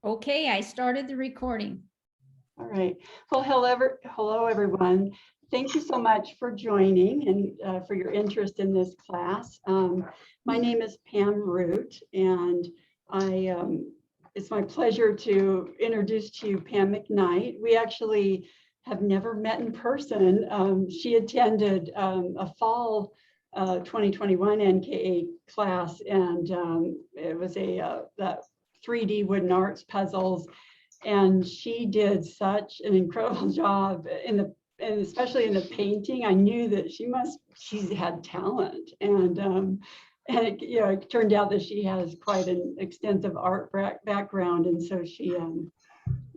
Okay, I started the recording. All right. Well, hello, everyone. Thank you so much for joining and for your interest in this class. My name is Pam Root, and it's my pleasure to introduce to you Pam McKnight. We actually have never met in person. She attended a fall 2021 NKA class, and it was that 3D wooden arts puzzles. And she did such an incredible job and especially in the painting. I knew that she had talent, and it turned out that she has quite an extensive art background, and so she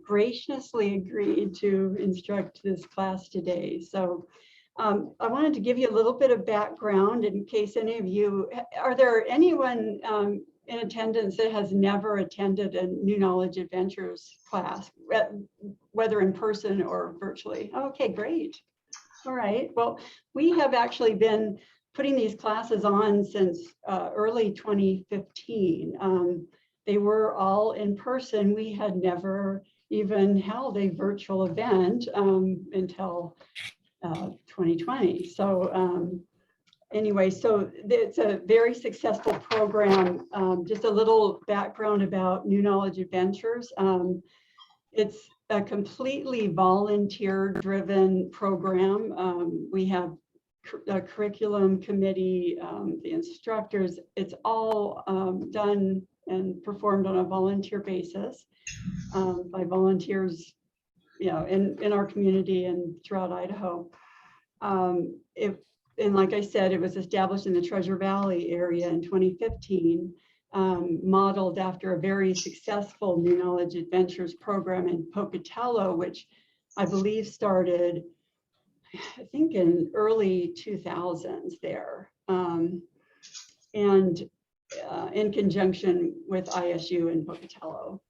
graciously agreed to instruct this class today. So I wanted to give you a little bit of background in case any of you, are there anyone in attendance that has never attended a New Knowledge Adventures class, whether in person or virtually? Okay, great. All right. Well, we have actually been putting these classes on since early 2015. They were all in person. We had never even held a virtual event until 2020. So anyway, so it's a very successful program. Just a little background about New Knowledge Adventures. It's a completely volunteer-driven program. We have a curriculum committee, the instructors. It's all done and performed on a volunteer basis by volunteers, in our community and throughout Idaho. And like I said, it was established in the Treasure Valley area in 2015, modeled after a very successful New Knowledge Adventures program in Pocatello, which I believe started, I think, in early 2000s there, and in conjunction with ISU in Pocatello.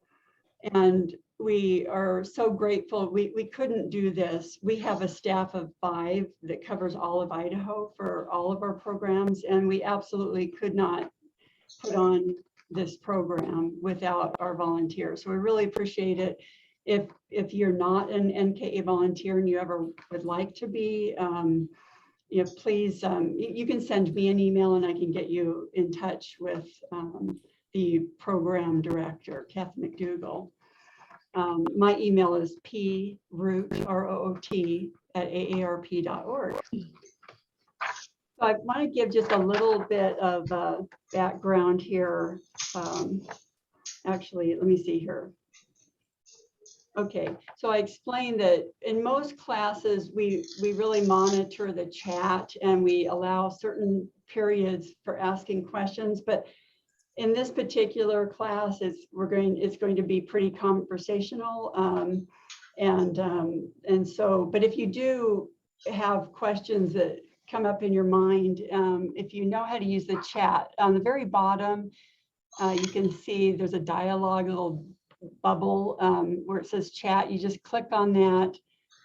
And we are so grateful. We couldn't do this. We have a staff of 5 that covers all of Idaho for all of our programs, and we absolutely could not put on this program without our volunteers. So we really appreciate it. If you're not an NKA volunteer and you ever would like to be, please, you can send me an email and I can get you in touch with the program director, Kathy McDougall. My email is proot, ROOT, @aarp.org. So I want to give just a little bit of background here. Actually, let me see here. Okay, so I explained that in most classes, we really monitor the chat and we allow certain periods for asking questions, but in this particular class, it's going to be pretty conversational, and so. But if you do have questions that come up in your mind, if you know how to use the chat, on the very bottom, you can see there's a dialogue, little bubble where it says chat. You just click on that,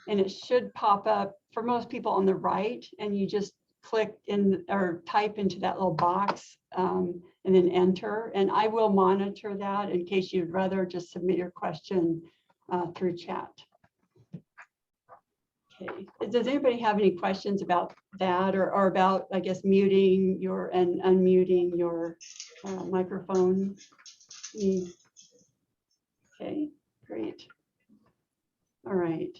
and it should pop up for most people on the right, and you just click in or type into that little box and then enter, and I will monitor that in case you'd rather just submit your question through chat. Okay, does anybody have any questions about that or about, I guess, muting your and unmuting your microphone? Okay, great. All right.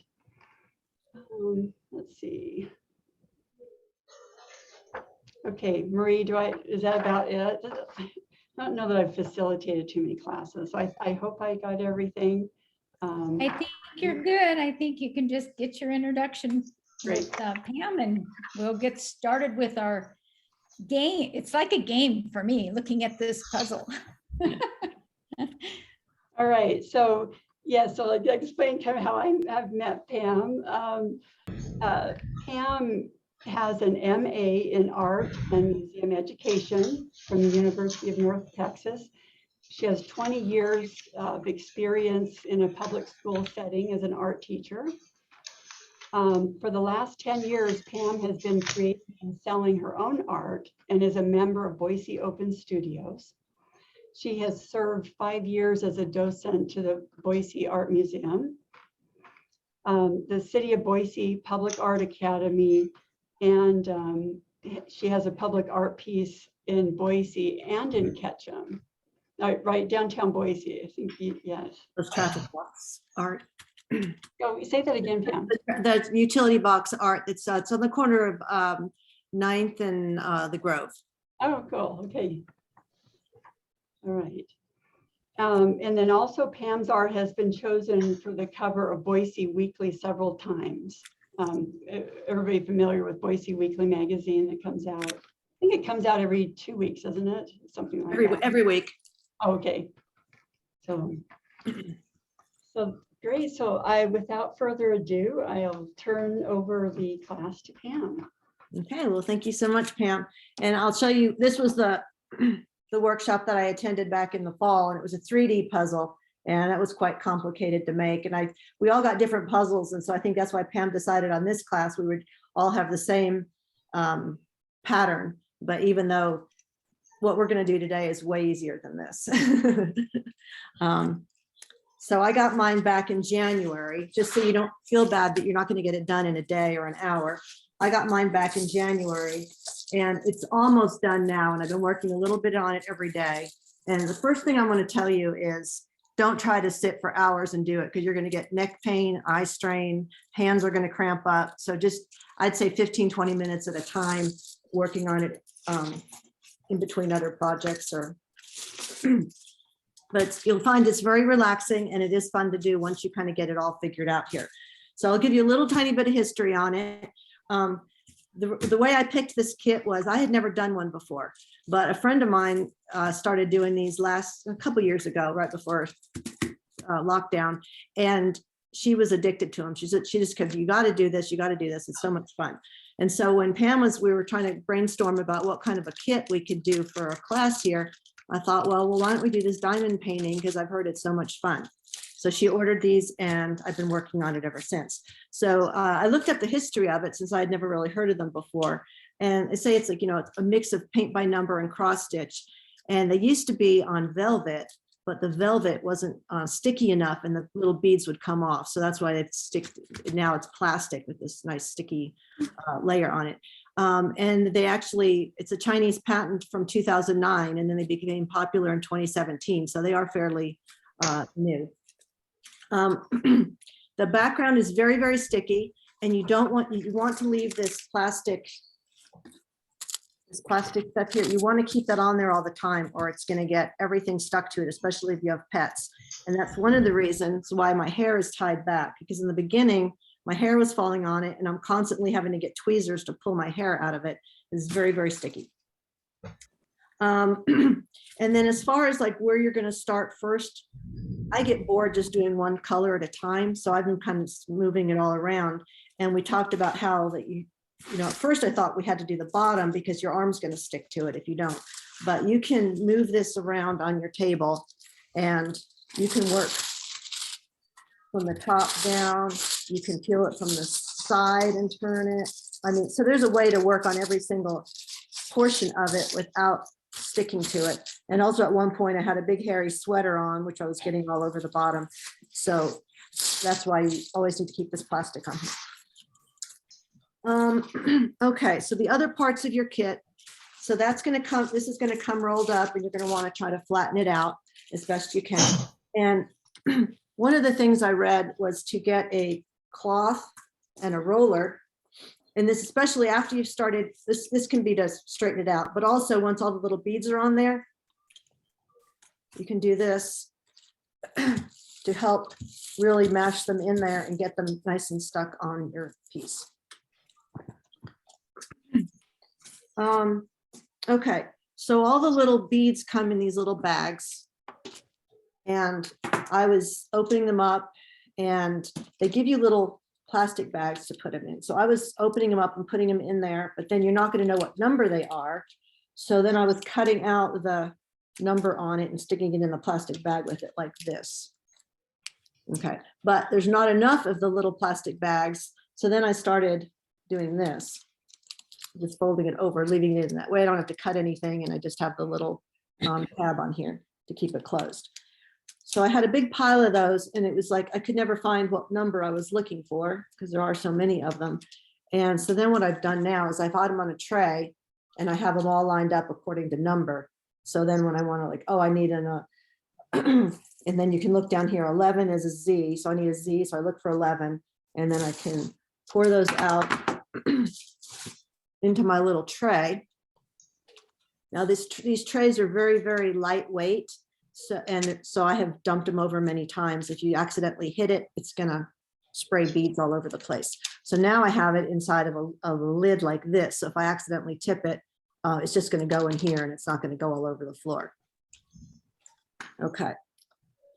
Let's see. Okay, Marie, is that about it? I don't know that I've facilitated too many classes, so I hope I got everything. I think you're good. I think you can just get your introduction with Pam, and we'll get started with our game. It's like a game for me, looking at this puzzle. All right, so yeah, so I'll explain kind of how I've met Pam. Pam has an MA in art and museum education from the University of North Texas. She has 20 years of experience in a public school setting as an art teacher. For the last 10 years, Pam has been creating and selling her own art and is a member of Boise Open Studios. She has served 5 years as a docent to the Boise Art Museum, the City of Boise Public Art Academy, and she has a public art piece in Boise and in Ketchum. Right, downtown Boise, I think, yes. Those traffic blocks art. Oh, say that again, Pam. The utility box art, it's on the corner of 9th and the Grove. Oh, cool, okay. All right. And then also Pam's art has been chosen for the cover of Boise Weekly several times. Everybody familiar with Boise Weekly magazine that comes out? I think it comes out every 2 weeks, doesn't it? Something like that. Every week. Okay. So great. So without further ado, I'll turn over the class to Pam. Okay, well, thank you so much, Pam. And I'll show you, this was the workshop that I attended back in the fall, and it was a 3D puzzle, and that was quite complicated to make. And we all got different puzzles, and so I think that's why Pam decided on this class we would all have the same pattern. But even though what we're going to do today is way easier than this. So I got mine back in January, just so you don't feel bad that you're not going to get it done in a day or an hour. I got mine back in January, and it's almost done now, and I've been working a little bit on it every day. And the first thing I want to tell you is don't try to sit for hours and do it, because you're going to get neck pain, eye strain, hands are going to cramp up. So just, I'd say 15, 20 minutes at a time working on it in between other projects. But you'll find it's very relaxing, and it is fun to do once you kind of get it all figured out here. So I'll give you a little tiny bit of history on it. The way I picked this kit was I had never done one before, but a friend of mine started doing these a couple years ago, right before lockdown, and she was addicted to them. She just kept, you got to do this, you got to do this. It's so much fun. And so when we were trying to brainstorm about what kind of a kit we could do for a class here, I thought, well, why don't we do this diamond painting, because I've heard it's so much fun. So she ordered these, and I've been working on it ever since. So I looked up the history of it, since I had never really heard of them before. And they say it's like, it's a mix of paint by number and cross stitch. And they used to be on velvet, but the velvet wasn't sticky enough, and the little beads would come off. So that's why now it's plastic with this nice sticky layer on it. And it's a Chinese patent from 2009, and then they became popular in 2017. So they are fairly new. The background is very, very sticky, and you want to leave this plastic stuff here. You want to keep that on there all the time, or it's going to get everything stuck to it, especially if you have pets. And that's one of the reasons why my hair is tied back, because in the beginning, my hair was falling on it, and I'm constantly having to get tweezers to pull my hair out of it. It's very, very sticky. And then as far as like where you're going to start first, I get bored just doing one color at a time. So I've been kind of moving it all around. And we talked about how that at first I thought we had to do the bottom because your arm's going to stick to it if you don't. But you can move this around on your table, and you can work from the top down. You can peel it from the side and turn it. So there's a way to work on every single portion of it without sticking to it. And also at one point I had a big hairy sweater on, which I was getting all over the bottom. So that's why you always need to keep this plastic on here. Okay, so the other parts of your kit. So this is going to come rolled up, and you're going to want to try to flatten it out as best you can. And one of the things I read was to get a cloth and a roller. And this, especially after you've started, this can be to straighten it out, but also once all the little beads are on there, you can do this to help really mash them in there and get them nice and stuck on your piece. Okay, so all the little beads come in these little bags, and I was opening them up, and they give you little plastic bags to put them in. So I was opening them up and putting them in there, but then you're not going to know what number they are. So then I was cutting out the number on it and sticking it in the plastic bag with it like this. Okay, but there's not enough of the little plastic bags. So then I started doing this, just folding it over, leaving it in that way. I don't have to cut anything, and I just have the little tab on here. to keep it closed. So I had a big pile of those, and it was like I could never find what number I was looking for because there are so many of them. And so then what I've done now is I've had them on a tray, and I have them all lined up according to number. So then when I want to, like, oh, I need an and then you can look down here, 11 is a Z, so I need a Z, so I look for 11, and then I can pour those out into my little tray. Now these trays are very, very lightweight. So I have dumped them over many times. If you accidentally hit it, it's gonna spray beads all over the place. So now I have it inside of a lid like this. So if I accidentally tip it, it's just gonna go in here and it's not gonna go all over the floor. Okay,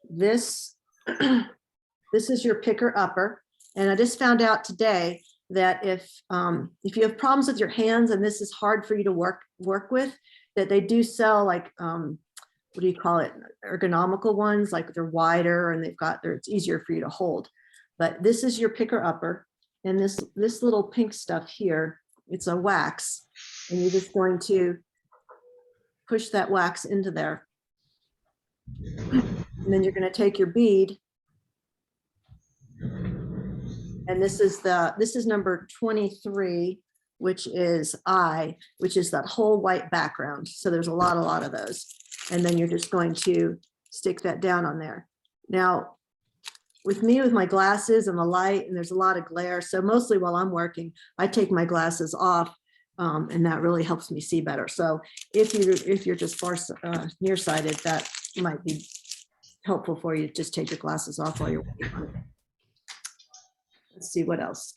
this is your picker upper. And I just found out today that if you have problems with your hands and this is hard for you to work with, that they do sell like, what do you call it? Ergonomical ones, like they're wider and it's easier for you to hold. But this is your picker upper, and this little pink stuff here, it's a wax, and you're just going to push that wax into there. And then you're going to take your bead, and this is number 23, which is I, which is that whole white background. So there's a lot of those. And then you're just going to stick that down on there. Now, with me, with my glasses and the light, and there's a lot of glare, so mostly while I'm working, I take my glasses off, and that really helps me see better. So if you're just nearsighted, that might be helpful for you. Just take your glasses off while you're working on it. Let's see what else.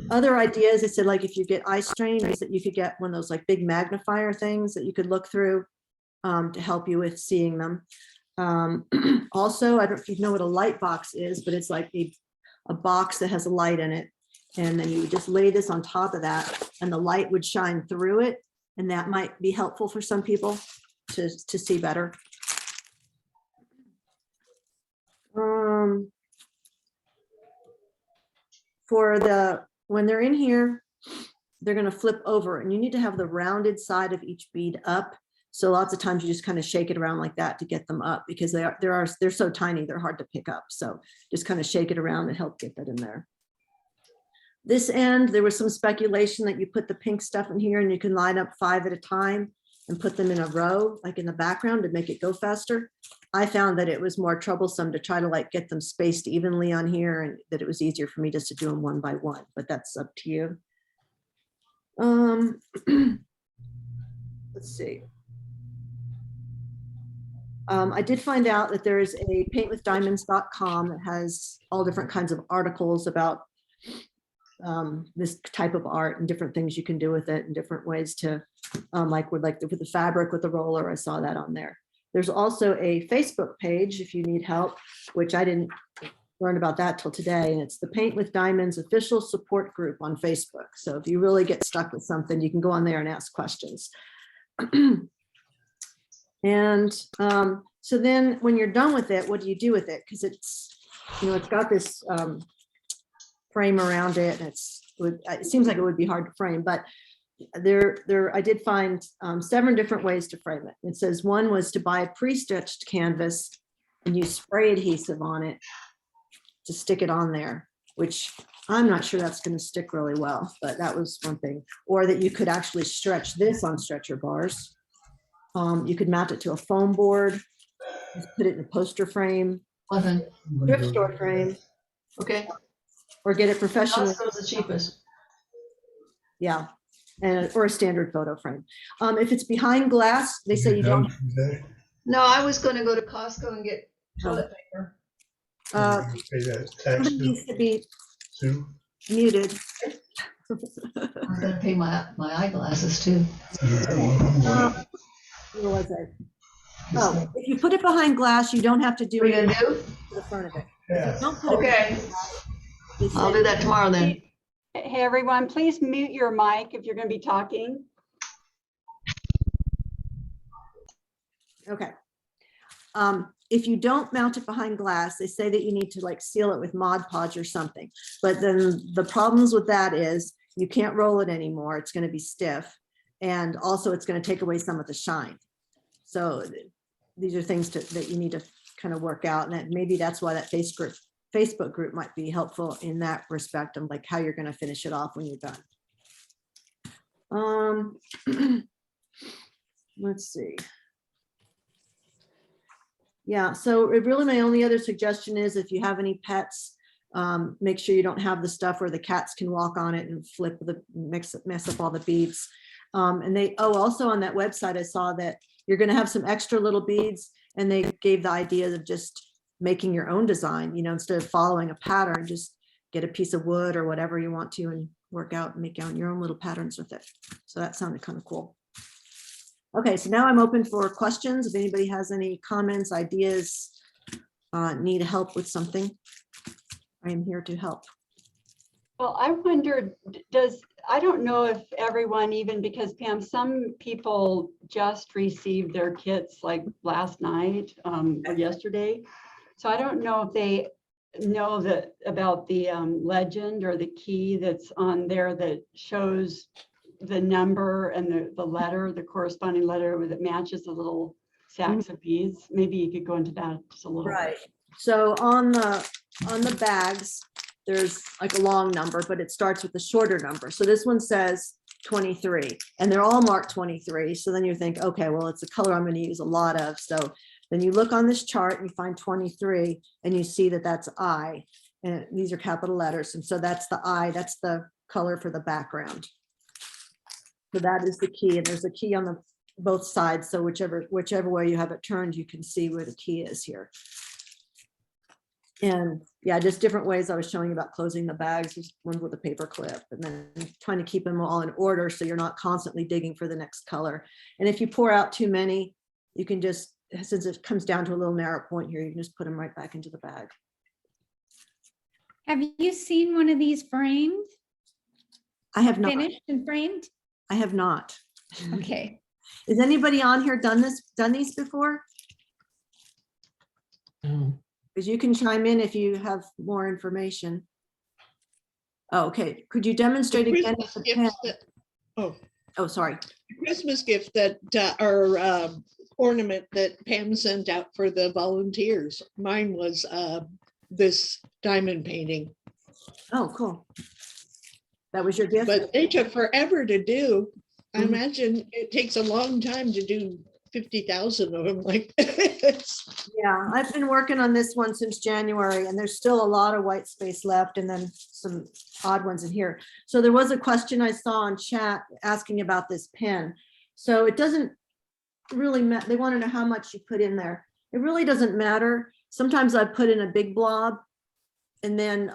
Other ideas, I said, like if you get eye strain, is that you could get one of those like big magnifier things that you could look through to help you with seeing them. Also, I don't know if you know what a light box is, but it's like a box that has a light in it. And then you just lay this on top of that and the light would shine through it. And that might be helpful for some people to see better. When they're in here, they're going to flip over, and you need to have the rounded side of each bead up. So lots of times you just kind of shake it around like that to get them up, because they're so tiny, they're hard to pick up. So just kind of shake it around and help get that in there. This end, there was some speculation that you put the pink stuff in here and you can line up 5 at a time and put them in a row, like in the background, to make it go faster. I found that it was more troublesome to try to like get them spaced evenly on here, and that it was easier for me just to do them one by one, but that's up to you. Let's see. I did find out that there is a paintwithdiamonds.com that has all different kinds of articles about this type of art and different things you can do with it and different ways to, like with the fabric with the roller. I saw that on there. There's also a Facebook page if you need help, which I didn't learn about that till today. And it's the Paint with Diamonds official support group on Facebook. So if you really get stuck with something, you can go on there and ask questions. And so then when you're done with it, what do you do with it? Because it's, it's got this frame around it, and it seems like it would be hard to frame, but I did find 7 different ways to frame it. It says one was to buy a pre-stitched canvas and use spray adhesive on it to stick it on there, which I'm not sure that's going to stick really well, but that was one thing. Or that you could actually stretch this on stretcher bars. You could mount it to a foam board, put it in a poster frame, thrift store frame. Okay. Or get it professionally. Costco's the cheapest. Yeah. Or a standard photo frame. If it's behind glass, they say you don't. No, I was going to go to Costco and get toilet paper. Somebody needs to be muted. I'm going to pay my eyeglasses too. Where was I? Oh, if you put it behind glass, you don't have to do What are it you going to do? to the front of it. Yeah. Don't put it Okay. I'll do that tomorrow then. Hey, everyone, please mute your mic if you're going to be talking. Okay. If you don't mount it behind glass, they say that you need to like seal it with Mod Podge or something. But then the problems with that is you can't roll it anymore. It's going to be stiff. And also it's going to take away some of the shine. So these are things that you need to kind of work out, and that maybe that's why that Facebook group might be helpful in that respect, of like how you're going to finish it off when you're done. Let's see. Yeah, so really my only other suggestion is if you have any pets, make sure you don't have the stuff where the cats can walk on it and flip mess up all the beads. And also on that website, I saw that you're going to have some extra little beads, and they gave the idea of just making your own design, instead of following a pattern, just get a piece of wood or whatever you want to and work out and make out your own little patterns with it. So that sounded kind of cool. Okay, so now I'm open for questions. If anybody has any comments, ideas, need help with something, I am here to help. Well, I wondered, I don't know if everyone, even because Pam, some people just received their kits like last night or yesterday. So I don't know if they know about the legend or the key that's on there that shows the number and the letter, the corresponding letter that matches the little sacks of beads. Maybe you could go into that just a little Right. bit. So on the bags, there's like a long number, but it starts with a shorter number. So this one says 23, and they're all marked 23. So then you think, okay, well, it's a color I'm going to use a lot of. So then you look on this chart and you find 23, and you see that that's I, and these are capital letters. And so that's the I, that's the color for the background. So that is the key, and there's a key on both sides. So whichever way you have it turned, you can see where the key is here. And yeah, just different ways I was showing you about closing the bags. There's ones with a paper clip, and then trying to keep them all in order so you're not constantly digging for the next color. And if you pour out too many, you can just, since it comes down to a little narrow point here, you can just put them right back into the bag. Have you seen one of these framed, I have not. finished and framed? I have not. Okay. Is anybody on here done these before? Because you can chime in if you have more information. Oh, okay. Could you demonstrate again? Oh, sorry. Christmas gift that ornament that Pam sent out for the volunteers. Mine was this diamond painting. Oh, cool. That was your gift? But they took forever to do. I Mhm. imagine it takes a long time to do 50,000 of them like this. Yeah, I've been working on this one since January, and there's still a lot of white space left, and then some odd ones in here. So there was a question I saw on chat asking about this pen. So it doesn't really matter. They want to know how much you put in there. It really doesn't matter. Sometimes I put in a big blob, and then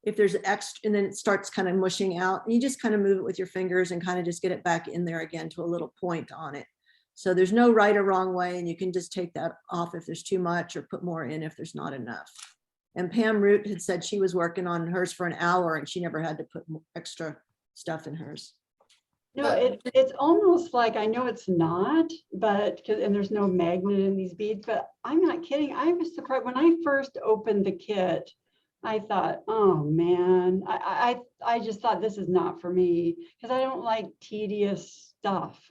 if there's extra, and then it starts kind of mushing out, and you just kind of move it with your fingers and kind of just get it back in there again to a little point on it. So there's no right or wrong way, and you can just take that off if there's too much, or put more in if there's not enough. And Pam Root had said she was working on hers for an hour, and she never had to put extra stuff in hers. No, it's almost like, I know it's not, but and there's no magnet in these beads, but I'm not kidding. I was surprised when I first opened the kit. I thought, oh man, I just thought this is not for me, because I don't like tedious stuff.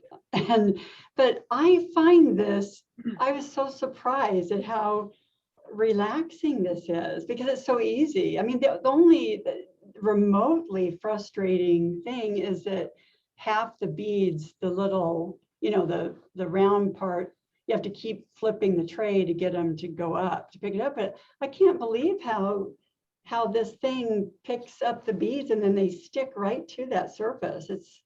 But I find this, I was so surprised at how relaxing this is, because it's so easy. I mean, the only remotely frustrating thing is that half the beads, the little, the round part, you have to keep flipping the tray to get them to go up, to pick it up. But I can't believe how this thing picks up the beads and then they stick right to that surface. It's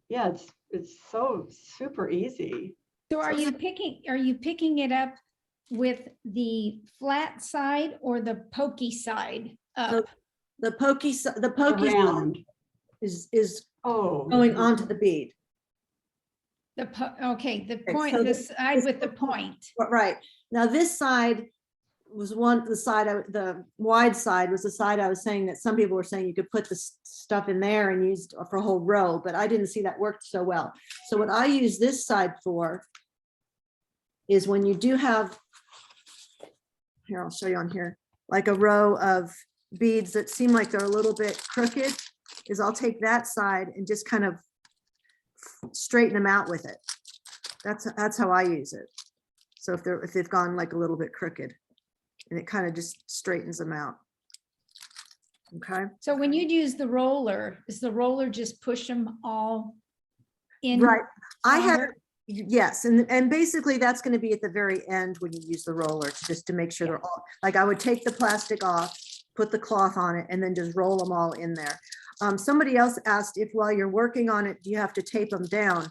yeah, it's so super easy. So are you picking it up with the flat side or the pokey side up? The pokey side is Oh, going onto the bead. Okay, the point, so the side with the point. Right. Now this side was the wide side was the side I was saying that some people were saying you could put the stuff in there and use for a whole row, but I didn't see that worked so well. So what I use this side for is when you do have, here, I'll show you on here, like a row of beads that seem like they're a little bit crooked, is I'll take that side and just kind of straighten them out with it. That's how I use it. So if they've gone like a little bit crooked, and it kind of just straightens them out. Okay. So when you use the roller, is the roller just push them all in? Right. I have, longer? yes, and basically that's going to be at the very end when you use the roller, just to make sure they're all, like I would take the plastic off, put the cloth on it, and then just roll them all in there. Somebody else asked if while you're working on it, do you have to tape them down?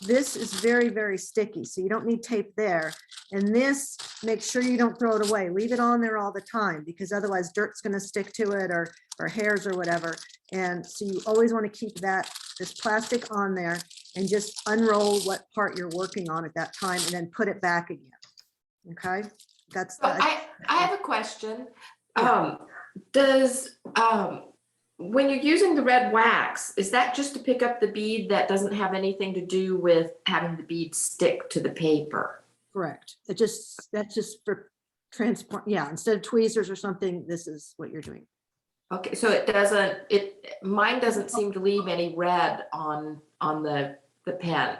This is very, very sticky, so you don't need tape there. And this, make sure you don't throw it away. Leave it on there all the time, because otherwise dirt's going to stick to it, or hairs or whatever. And so you always want to keep this plastic on there, and just unroll what part you're working on at that time, and then put it back again. Okay, that's So I have a question. Yeah. Does when you're using the red wax, is that just to pick up the bead that doesn't have anything to do with having the bead stick to the paper? correct. That's just for transport. Yeah, instead of tweezers or something, this is what you're doing. Okay, so mine doesn't seem to leave any red on the pen.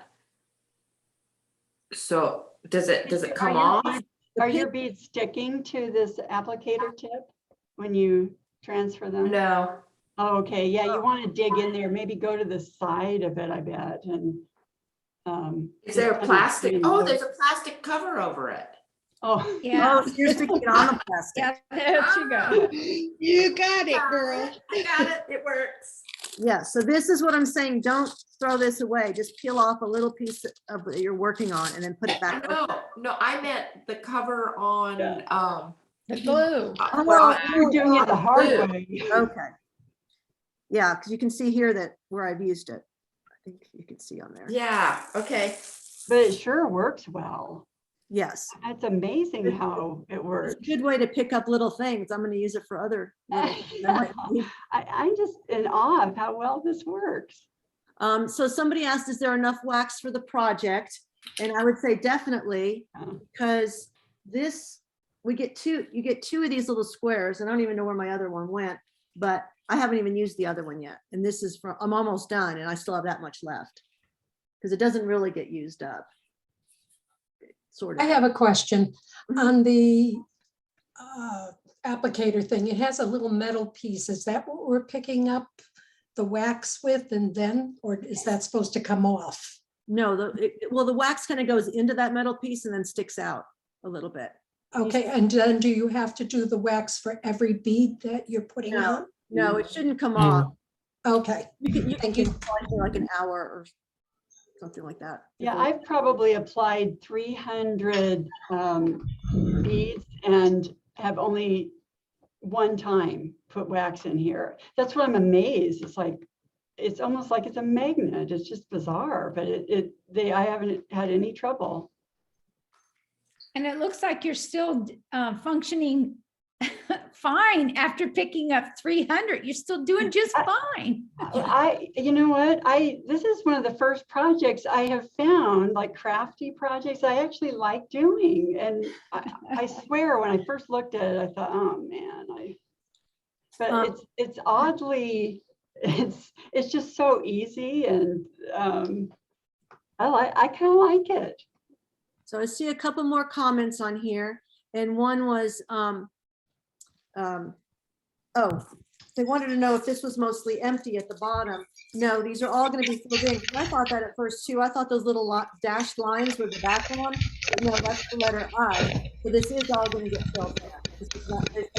So does it come off? Are your beads sticking to this applicator tip when you transfer them? No. Oh, okay, yeah, you want to dig in there, maybe go to the side of it, I bet, and Is there a just kinda plastic? clean Oh, it. there's a plastic cover over it. Oh, Yeah, Oh, you're sticking it on the plastic. yeah, there you go. You got it, girl. I got it. It works. Yeah, so this is what I'm saying. Don't throw this away. Just peel off a little piece of what you're working on and then put it back. No, I meant the cover on. Yeah. The glue. Well, you're doing it the hard Blue. way. Okay. Yeah, because you can see here that where I've used it. I think you can see on there. Yeah. Okay. But it sure works well. Yes. It's amazing how it It's works. a good way to pick up little things. I'm going to use it for other. little things I might need. I'm just in awe of how well this works. So somebody asked, is there enough wax for the project? And I would say definitely, because this, you get two of these little squares. And I don't even know where my other one went, but I haven't even used the other one yet. And this is I'm almost done, and I still have that much left because it doesn't really get used up. Sort I of. have a question on the applicator thing. It has a little metal piece. Is that what we're picking up the wax with, and then, or is that supposed to come off? No, the wax kind of goes into that metal piece and then sticks out a little bit. Okay, and then do you have to do the wax for every bead that you're putting on? No, it shouldn't come off. Okay, You can thank you. use it for like an hour or something like that. Yeah, I've probably applied 300 beads and have only one time put wax in here. That's what I'm amazed. It's almost like it's a magnet. It's just bizarre, but I haven't had any trouble. And it looks like you're still functioning fine after picking up 300. You're still doing just fine. You know what? This is one of the first projects I have found, like crafty projects I actually like doing. And I swear when I first looked at it, I thought, oh man, but it's oddly, it's just so easy, and I kind of like it. So I see a couple more comments on here, and one was, they wanted to know if this was mostly empty at the bottom. No, these are all going to be filled in. I thought that at first too. I thought those little dashed lines were the background. But no, that's the letter I. So this is all going to get filled in. This is not, it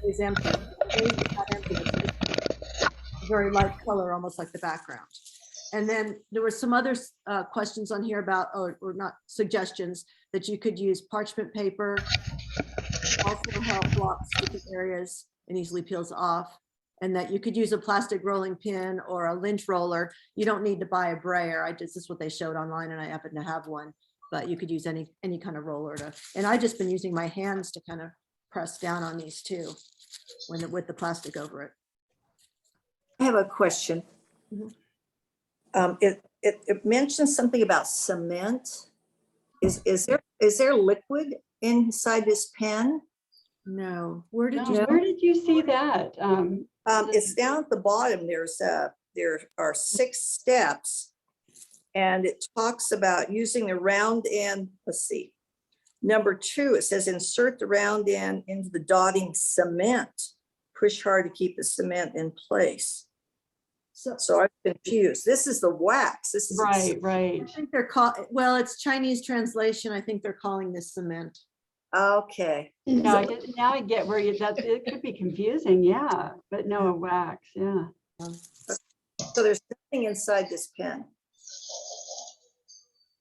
is empty. It is not empty. It's a very light color, almost like the background. And then there were some other questions on here about, or not suggestions, that you could use parchment paper, also help block sticky areas and easily peels off, and that you could use a plastic rolling pin or a lint roller. You don't need to buy a brayer. This is what they showed online, and I happen to have one, but you could use any kind of roller and I've just been using my hands to kind of press down on these too, with the plastic over it. I have a question. Mhm. It mentions something about cement. Is there liquid inside this pen? No, where did No, you? where did you see that? It's down at the bottom. There are 6 steps, and it talks about using a round end. Let's see. Number 2, it says insert the round end into the dotting cement. Push hard to keep the cement in place. So I'm confused. This is the wax. This is Right, right. I think they're called, well, it's Chinese translation. I think they're calling this cement. Okay. Now I get where it could be confusing, yeah, but no, wax, yeah. So there's nothing inside this pen.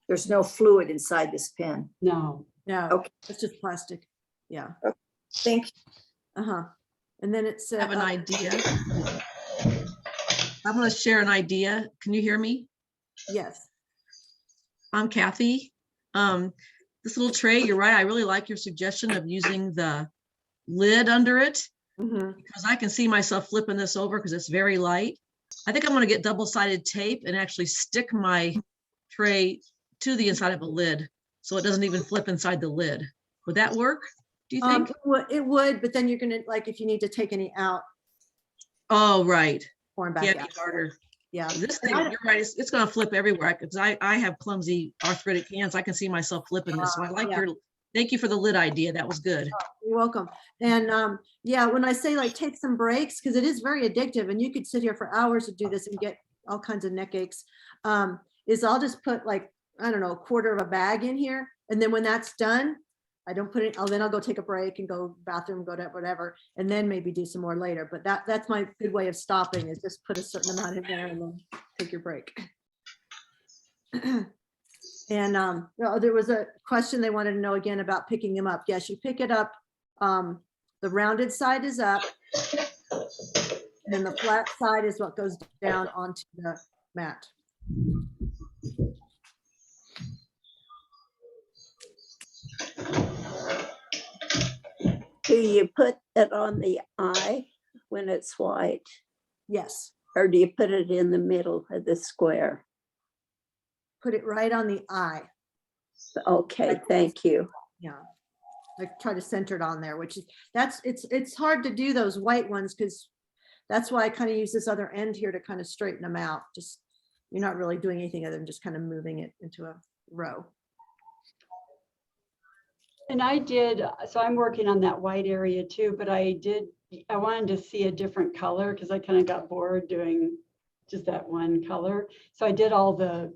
There's no fluid inside this pen. No. No, Okay. it's just plastic. Yeah. Thank you. Uh-huh. And then it's. I have an idea. I'm going to share an idea. Can you hear me? Yes. I'm Kathy. This little tray, you're right. I really like your suggestion of using the lid under it Mhm. because I can see myself flipping this over because it's very light. I think I'm going to get double-sided tape and actually stick my tray to the inside of a lid so it doesn't even flip inside the lid. Would that work? Do you think? It would, but then you're gonna, like, if you need to take any out, Oh, right. pour them back Yeah, it'd out. be harder. Yeah. This thing, you're right, it's gonna flip everywhere because I have clumsy arthritic hands. I can see myself flipping this. So I like Yeah. thank you for the lid idea. That was good. You're welcome. And yeah, when I say like take some breaks, because it is very addictive and you could sit here for hours to do this and get all kinds of neck aches, is I'll just put like, I don't know, a quarter of a bag in here. And then when that's done, I don't put it, then I'll go take a break and go bathroom, go to whatever, and then maybe do some more later. But that's my good way of stopping, is just put a certain amount in there and then take your break. And there was a question they wanted to know again about picking them up. Yes, you pick it up. The rounded side is up. And then the flat side is what goes down onto the mat. Do you put it on the eye when it's white, Yes, or do you put it in the middle of the square? put it right on the eye. Okay, thank you. Yeah. I try to center it on there, which is, it's hard to do those white ones because that's why I kind of use this other end here to kind of straighten them out. Just, you're not really doing anything other than just kind of moving it into a row. And I did, so I'm working on that white area too, but I wanted to see a different color because I kind of got bored doing just that one color. So I did all the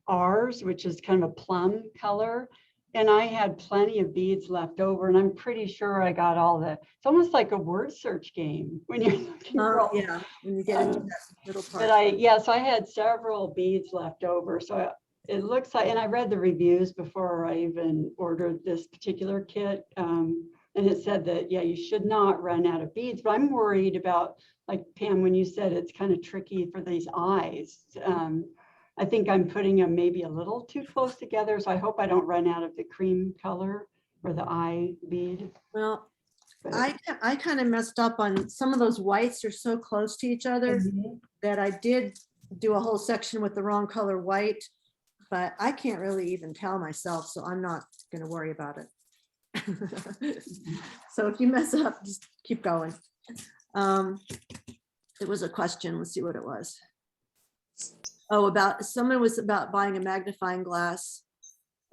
R's, which is kind of a plum color. And I had plenty of beads left over, and I'm pretty sure I got all the, it's almost like a word search game when you're looking for all. Yeah, when you get into that little part. But so I had several beads left over. So it looks like, and I read the reviews before I even ordered this particular kit. And it said that, yeah, you should not run out of beads, but I'm worried about, like Pam, when you said it's kind of tricky for these eyes. I think I'm putting them maybe a little too close together. So I hope I don't run out of the cream color or the eye bead. Well, But- I kind of messed up on some of those whites are so close to each other that I did do a whole section with the wrong color white, but I can't really even tell myself, so I'm not going to worry about it. So if you mess up, just keep going. It was a question. Let's see what it was. Oh, someone was about buying a magnifying glass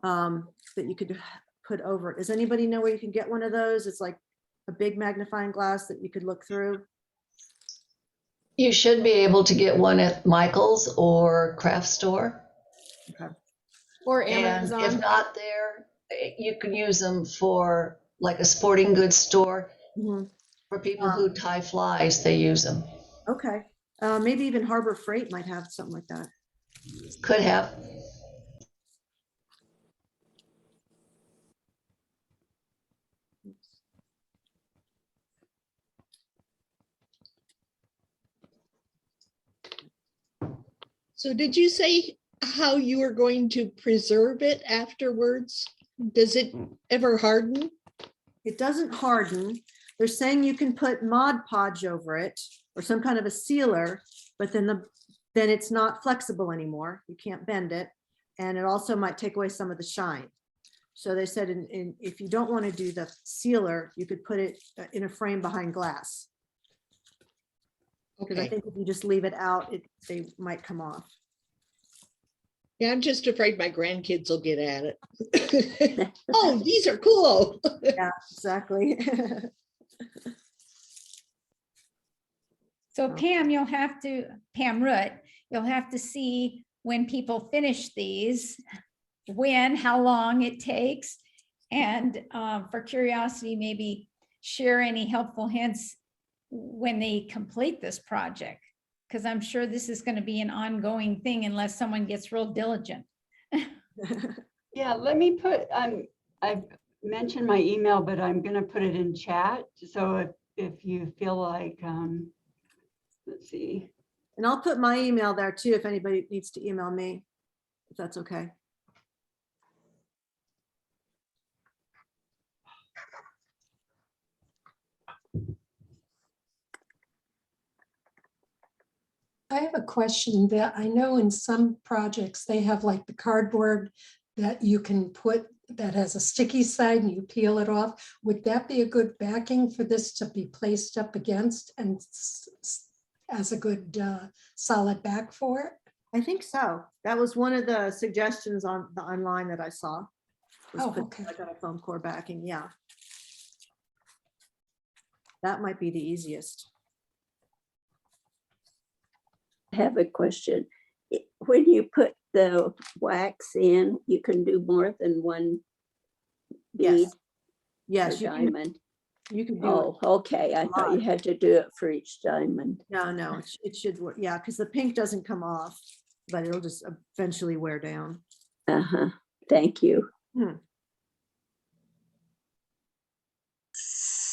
that you could put over it. Does anybody know where you can get one of those? It's like a big magnifying glass that you could look through. You should be able to get one at Michael's or craft store. Okay. Or And Amazon. if not there, you can use them for like a sporting goods store. Mhm. For people who tie flies, they use them. Okay. Maybe even Harbor Freight might have something like that. Could have. So did you say how you are going to preserve it afterwards? Does it ever harden? It doesn't harden. They're saying you can put Mod Podge over it or some kind of a sealer, but then it's not flexible anymore. You can't bend it. And it also might take away some of the shine. So they said if you don't want to do the sealer, you could put it in a frame behind glass. Because I Okay. think if you just leave it out, they might come off. Yeah, I'm just afraid my grandkids will get at it. Oh, these are cool. Yeah, exactly. So Pam, Pam Root, you'll have to see when people finish these, when, how long it takes. And for curiosity, maybe share any helpful hints when they complete this project. Because I'm sure this is going to be an ongoing thing unless someone gets real diligent. Yeah, let me put, I've mentioned my email, but I'm going to put it in chat. So if you feel like, let's see. And I'll put my email there too, if anybody needs to email me, if that's okay. I have a question that I know in some projects, they have like the cardboard that you can put that has a sticky side and you peel it off. Would that be a good backing for this to be placed up against and as a good solid back for it? I think so. That was one of the suggestions on the online that I saw. Was Oh, put okay. like a foam core backing, yeah. That might be the easiest. I have a question. When you put the wax in, you can do more than one bead Yes. or Yes, diamond. you can do. Oh, okay. I thought you had to do it for each diamond. No, it should work. Yeah, because the pink doesn't come off, but it'll just eventually wear down. Uh-huh. Thank you.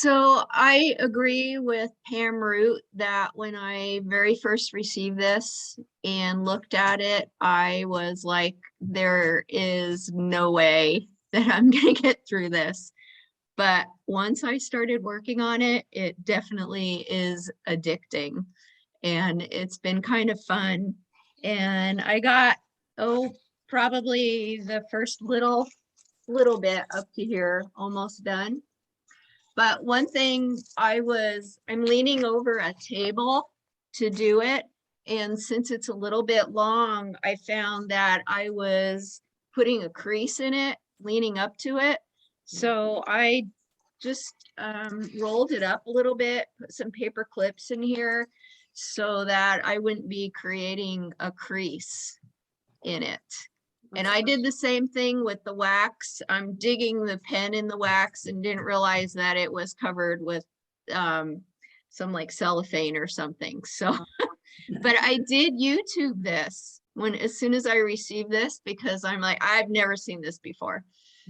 So I agree with Pam Root that when I very first received this and looked at it, I was like, there is no way that I'm going to get through this. But once I started working on it, it definitely is addicting and it's been kind of fun. And I got, probably the first little bit up to here, almost done. But one thing I'm leaning over a table to do it. And since it's a little bit long, I found that I was putting a crease in it, leaning up to it. So I just rolled it up a little bit, put some paper clips in here so that I wouldn't be creating a crease in it. And I did the same thing with the wax. I'm digging the pen in the wax and didn't realize that it was covered with some like cellophane or something. So, but I did YouTube this as soon as I received this, because I'm like, I've never seen this before.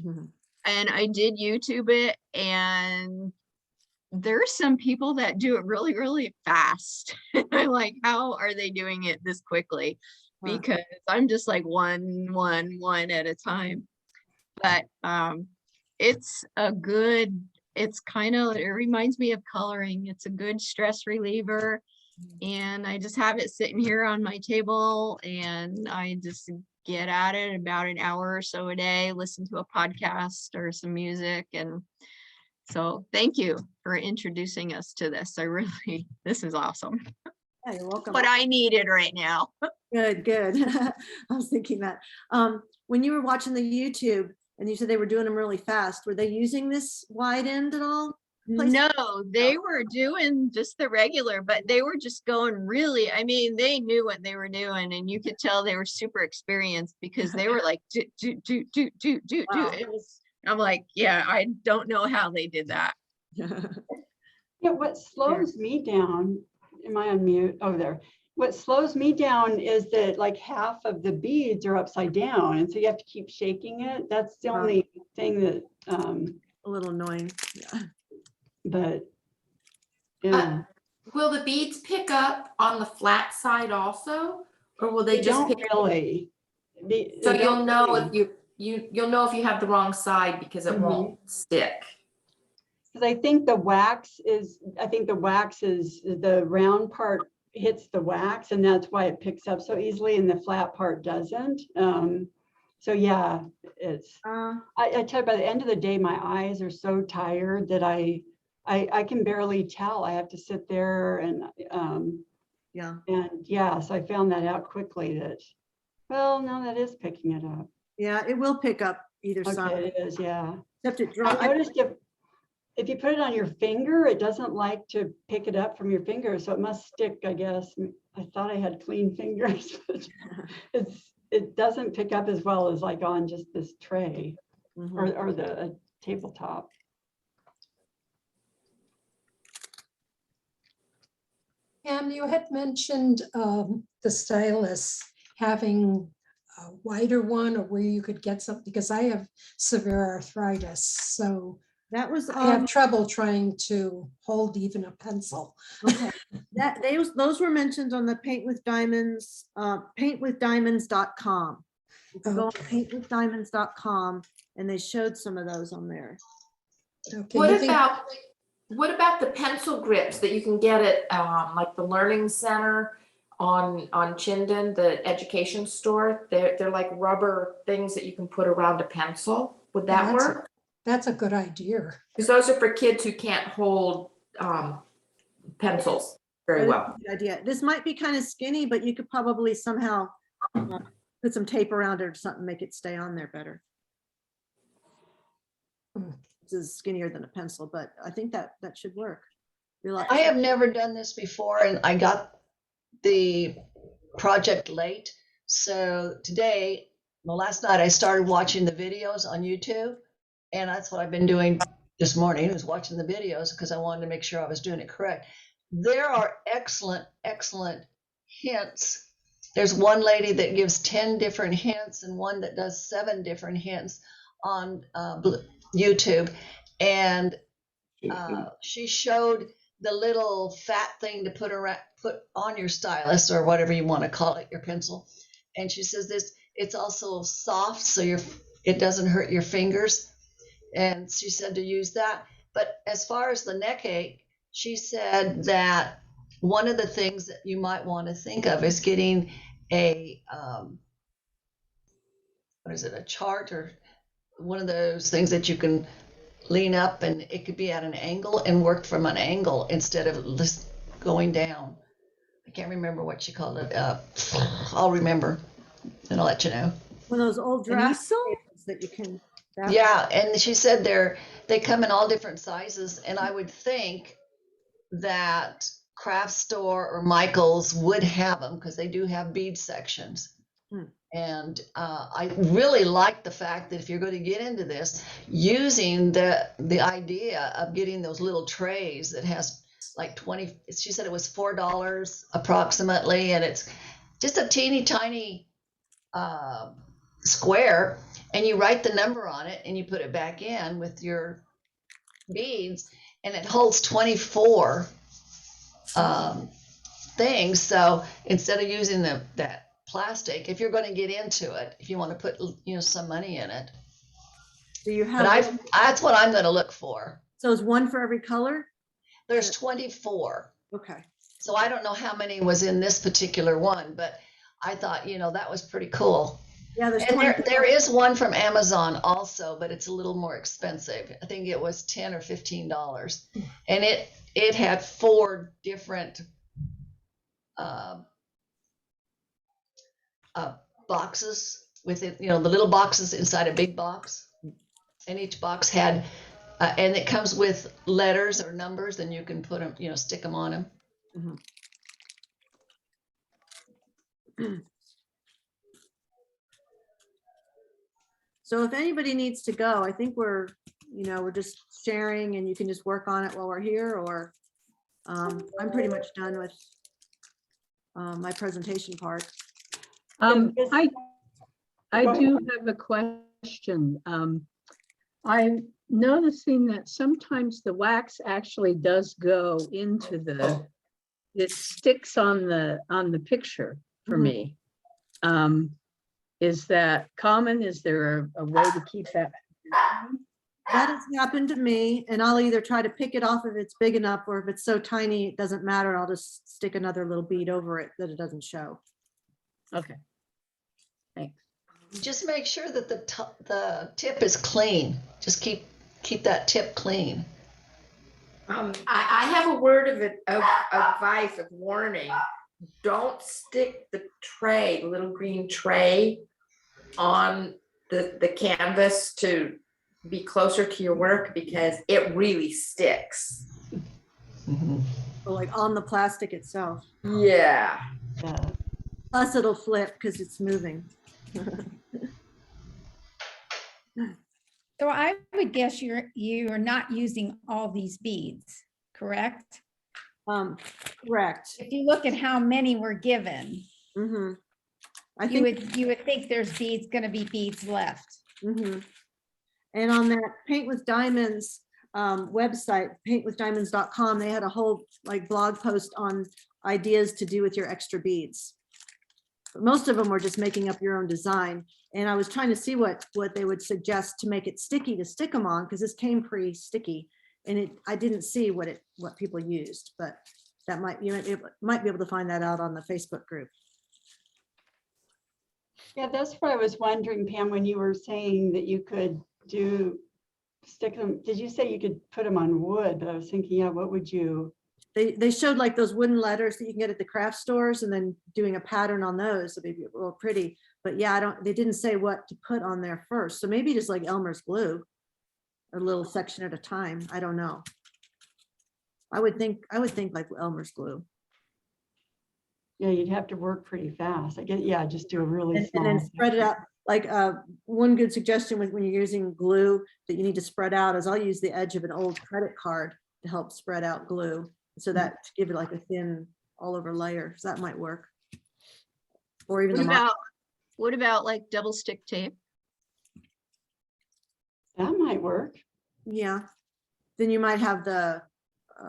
And I did YouTube it, and there's some people that do it really, really fast. I'm like, how are they doing it this quickly? Because I'm just like one at a time. But it's it reminds me of coloring. It's a good stress reliever. And I just have it sitting here on my table and I just get at it about an hour or so a day, listen to a podcast or some music. And so thank you for introducing us to this. This is awesome. Yeah, you're welcome. What I needed right now. Good. I was thinking that. When you were watching the YouTube and you said they were doing them really fast, were they using this wide end at all? No, they were doing just the regular, but they were just going really, I mean, they knew what they were doing and you could tell they were super experienced because they were like, do. It was, I'm like, yeah, I don't know how they did that. Yeah, what slows me down, am I on mute? Oh, there. What slows me down is that like half of the beads are upside down. And so you have to keep shaking it. That's the only thing that, a little annoying. Yeah. But yeah. Will the beads pick up on the flat side also? Or will they just don't pick really? So you'll know if you'll know if you have the wrong side because it won't stick. Because I think the wax is the round part hits the wax and that's why it picks up so easily and the flat part doesn't. So yeah, it's I tell you, by the end of the day, my eyes are so tired that I can barely tell. I have to sit there and so I found that out quickly that Well, no, that is picking it up. Yeah, it will pick up either Okay, side, it is, yeah. except it I drops. noticed if you put it on your finger, it doesn't like to pick it up from your finger, so it must stick, I guess. I thought I had clean fingers, but it doesn't pick up as well as like on just this tray or the tabletop. Pam, you had mentioned the stylus having a wider one or where you could get something, because I have severe arthritis, so That was, I have trouble trying to hold even a pencil. okay. Those were mentioned on the Paint with Diamonds, paintwithdiamonds.com. You can go on Okay. paintwithdiamonds.com and they showed some of those on there. Okay, you think- What about the pencil grips that you can get at like the Learning Center on Chinden, the education store? They're like rubber things that you can put around a pencil. Would that work? That's a good idea. Because those are for kids who can't hold pencils very That is well. a good idea. This might be kind of skinny, but you could probably somehow put some tape around it or something, make it stay on there better. This is skinnier than a pencil, but I think that should work. I have never done this before, and I got the project late. So today, well, last night I started watching the videos on YouTube, and that's what I've been doing this morning, was watching the videos because I wanted to make sure I was doing it correct. There are excellent, excellent hints. There's one lady that gives 10 different hints and one that does 7 different hints on YouTube. And she showed the little fat thing to put on your stylus or whatever you want to call it, your pencil. And she says it's also soft, so it doesn't hurt your fingers. And she said to use that. But as far as the neck ache, she said that one of the things that you might want to think of is getting a a chart or one of those things that you can lean up and it could be at an angle and work from an angle instead of just going down. I can't remember what she called it. I'll remember and I'll let you know. One of those old drafts that you can. Yeah, and she said they come in all different sizes, and I would think that craft store or Michael's would have them because they do have bead sections. And I really like the fact that if you're going to get into this, using the idea of getting those little trays that has like 20, she said it was $4 approximately, and it's just a teeny tiny square, and you write the number on it and you put it back in with your beads, and it holds 24 things. So instead of using that plastic, if you're going to get into it, if you want to put some money in it, do you have? But that's what I'm going to look for. So it's one for every color? There's 24. Okay. So I don't know how many was in this particular one, but I thought that was pretty cool. Yeah, and there is one from Amazon also, but it's a little more expensive. I think it was $10 or $15, and it had 4 different boxes with it. The little boxes inside a big box, and each box had, and it comes with letters or numbers, and you can put them, stick them on them. So if anybody needs to go, I think we're just sharing and you can just work on it while we're here, or I'm pretty much done with my presentation part. I do have a question. I'm noticing that sometimes the wax actually does go into it sticks on the picture for me. Is that common? Is there a way to keep that? That has happened to me, and I'll either try to pick it off if it's big enough, or if it's so tiny it doesn't matter, I'll just stick another little bead over it that it doesn't show. Okay. Thanks. Just make sure that the tip is clean. Just keep that tip clean. I have a word of advice, of warning. don't stick the tray, the little green tray on the canvas to be closer to your work because it really sticks. Or like on the plastic itself. Yeah. Plus it'll flip because it's moving. So I would guess you're not using all these beads, correct? Correct. If you look at how many were given, Mm-hmm. I you think, would think there's going to be beads left. mm-hmm. And on that Paint with Diamonds website, paintwithdiamonds.com, they had a whole like blog post on ideas to do with your extra beads. But most of them were just making up your own design. And I was trying to see what they would suggest to make it sticky to stick them on, because this came pre-sticky, and I didn't see what people used, but that might be able to find that out on the Facebook group. Yeah, that's what I was wondering, Pam, when you were saying that you could stick them. Did you say you could put them on wood? But I was thinking, yeah, what would you? They showed like those wooden letters that you can get at the craft stores, and then doing a pattern on those. It'd be real pretty. But yeah, they didn't say what to put on there first. So maybe just like Elmer's glue, a little section at a time. I don't know. I would think like Elmer's glue. Yeah, you'd have to work pretty fast. I get, yeah, just do a really small. And then spread it out. Like one good suggestion when you're using glue that you need to spread out is I'll use the edge of an old credit card to help spread out glue. So that to give it like a thin all over layer. So that might work. Or even What about like double stick tape? That might work. Yeah. Then you might have the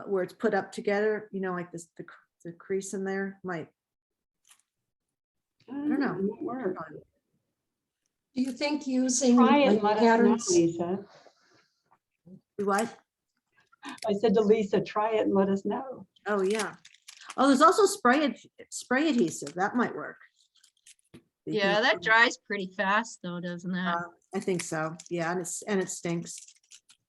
where it's put up together, you know, like this the crease in there might. I don't know. It might work. Do you think using Try it like and let us know, patterns? Lisa. What? I said to Lisa, try it and let us know. Oh yeah. Oh, there's also spray adhesive. That might work. You Yeah, can- that dries pretty fast though, doesn't it? I think so. Yeah, and it stinks.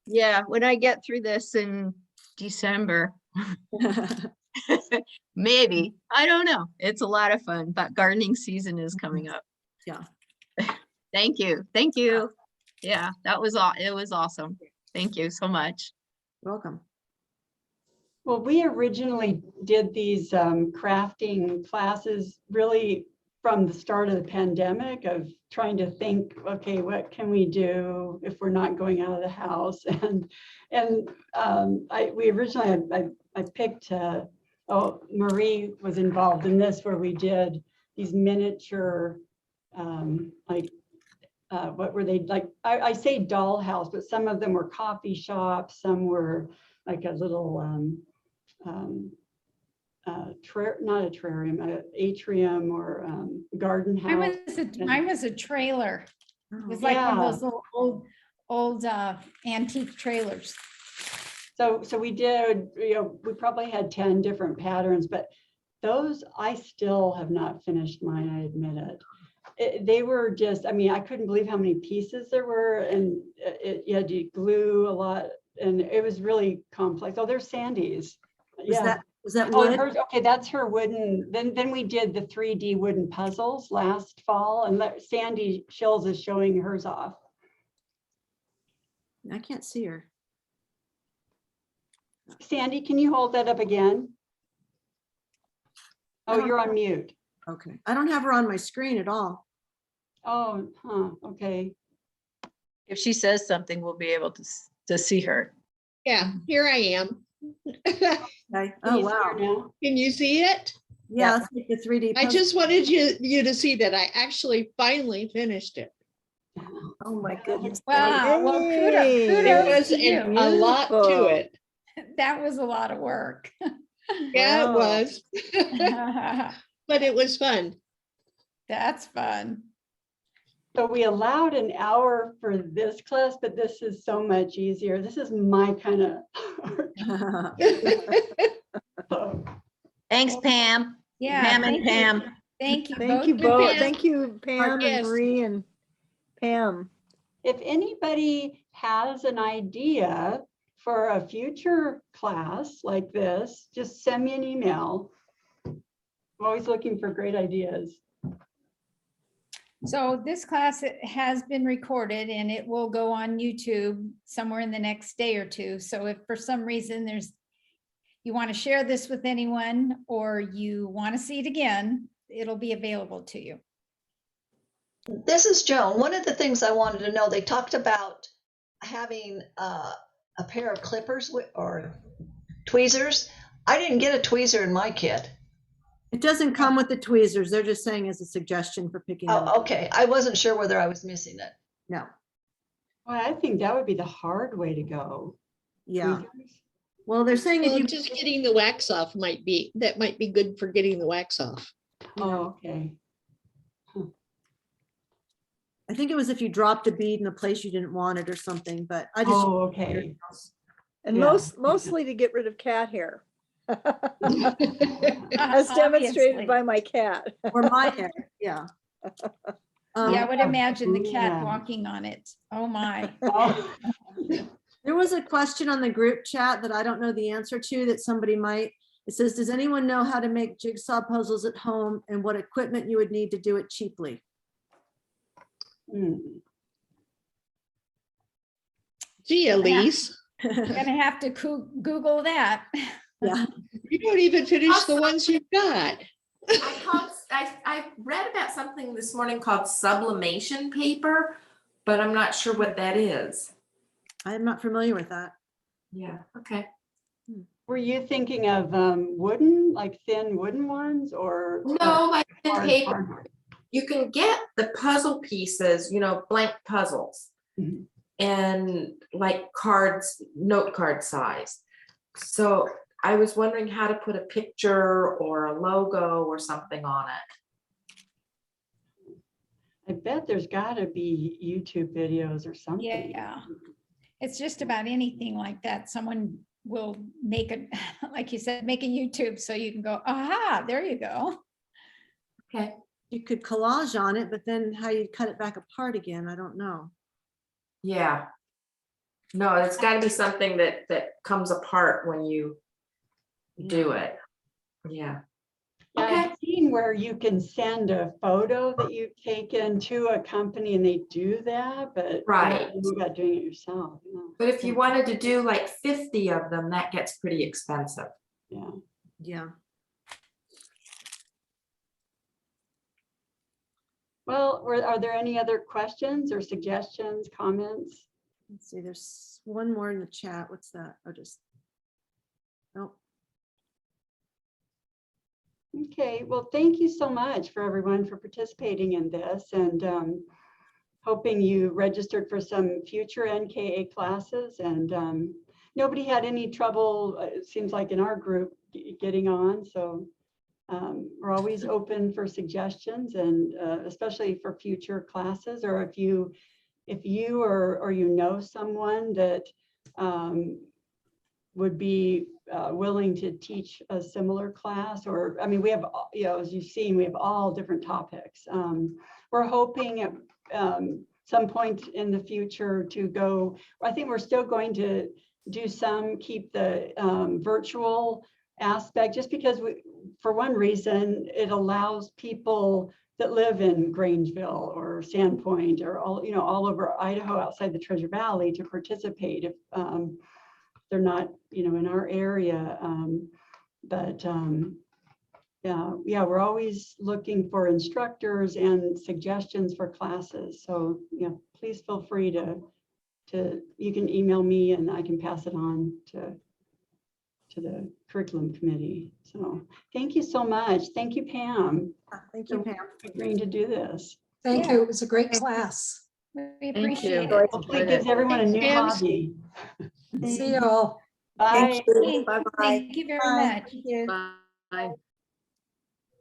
Yeah, when I get through this in December, maybe. I don't know. It's a lot of fun, but gardening season is coming up. Yeah. Thank you. Thank you. Yeah, that was it was awesome. Thank you so much. Welcome. Well, we originally did these crafting classes really from the start of the pandemic, of trying to think, okay, what can we do if we're not going out of the house? We originally, I picked, Marie was involved in this, where we did these miniature, what were they like? I say dollhouse, but some of them were coffee shops, some were like a little, not a terrarium, an atrium or garden house. Mine was a trailer. It was like one of those little old antique trailers. So we did, we probably had 10 different patterns, but those I still have not finished mine, I admit it. They were just, I mean, I couldn't believe how many pieces there were, and you had to glue a lot, and it was really complex. Oh, there's Sandy's. Was that wood? wood? Hers, okay, that's her wooden. Then we did the 3D wooden puzzles last fall, and Sandy Shills is showing hers off. I can't see her. Sandy, can you hold that up again? Oh, you're on mute. Okay. I don't have her on my screen at all. Oh, okay. If she says something, we'll be able to see her. Yeah, here I am. Okay. Oh, wow. Can you see it? Yeah, let's make the 3D. I just wanted you to see that I actually finally finished it. Oh my goodness. Wow. Well, There kudos was to you. a lot to it. That was a lot of work. Yeah, Wow. it was. But it was fun. That's fun. So we allowed an hour for this class, but this is so much easier. This is my kind of. Thanks, Pam. Yeah. Pam and Pam. Thank you. Thank you both. both. Pam. Thank you, Pam Yes. and Marie and Pam. If anybody has an idea for a future class like this, just send me an email. I'm always looking for great ideas. So this class has been recorded and it will go on YouTube somewhere in the next day or two. So if for some reason you want to share this with anyone or you want to see it again, it'll be available to you. This is Joan. One of the things I wanted to know, they talked about having a pair of clippers or tweezers. I didn't get a tweezer in my kit. It doesn't come with the tweezers. They're just saying as a suggestion for picking them up. Oh, okay. I wasn't sure whether I was missing it. No, Well, I think that would be the hard way to go. yeah. Tweezers. Well, they're saying if Well, you, just getting the wax off might be good for getting the wax off. Oh, okay. I think it was if you dropped a bead in a place you didn't want it or something, but I just. Oh, okay. And Yeah. mostly to get rid of cat hair. As Obviously. demonstrated by my cat. Or my hair, yeah. Yeah, I would imagine the cat Yeah. walking on it. Oh, my. Oh. There was a question on the group chat that I don't know the answer to that somebody might. It says, does anyone know how to make jigsaw puzzles at home and what equipment you would need to do it cheaply? Hmm. Gee, Elise, Gonna have to Google that. Yeah, you don't even finish the ones you've got. I read about something this morning called sublimation paper, but I'm not sure what that is. I'm not familiar with that. Yeah, okay. Were you thinking of wooden, like thin wooden ones, or? No, like the hard paper. hardware? You can get the puzzle pieces, blank puzzles, Mhm. and like cards, note card size. So I was wondering how to put a picture or a logo or something on it. I bet there's got to be YouTube videos or something. Yeah. It's just about anything like that. Someone will make it, like you said, make a YouTube so you can go, aha, there you go. Okay. You could collage on it, but then how you cut it back apart again, I don't know. Yeah. No, it's got to be something that comes apart when you do it. Yeah. Yeah, Okay. I've seen where you can send a photo that you've taken to a company and they do that, but Right. you got doing it yourself. But if you wanted to do like 50 of them, that gets pretty expensive. Yeah. Yeah. Well, are there any other questions or suggestions, comments? Let's see, there's one more in the chat. What's that? Oh, just. Oh, Okay, well, thank you so much for everyone for participating in this, and hoping you registered for some future NKA classes, and nobody had any trouble, it seems like, in our group getting on. So we're always open for suggestions, and especially for future classes, or if you or you know someone that would be willing to teach a similar class, or, I mean, we have, as you've seen, we have all different topics. We're hoping at some point in the future to go, I think we're still going to do keep the virtual aspect, just because for one reason, it allows people that live in Grangeville or Sandpoint or all over Idaho outside the Treasure Valley to participate if they're not, in our area. Yeah, we're always looking for instructors and suggestions for classes. So please feel free to you can email me and I can pass it on to the curriculum committee. So thank you so much. Thank you, Pam. thank you, Pam. For agreeing to do this. Thank you. It was a great class. We appreciate you. it. Hopefully it gives everyone a new Pam's- hobby. See you all. Bye. Bye-bye. Thank you very Bye. much. Bye.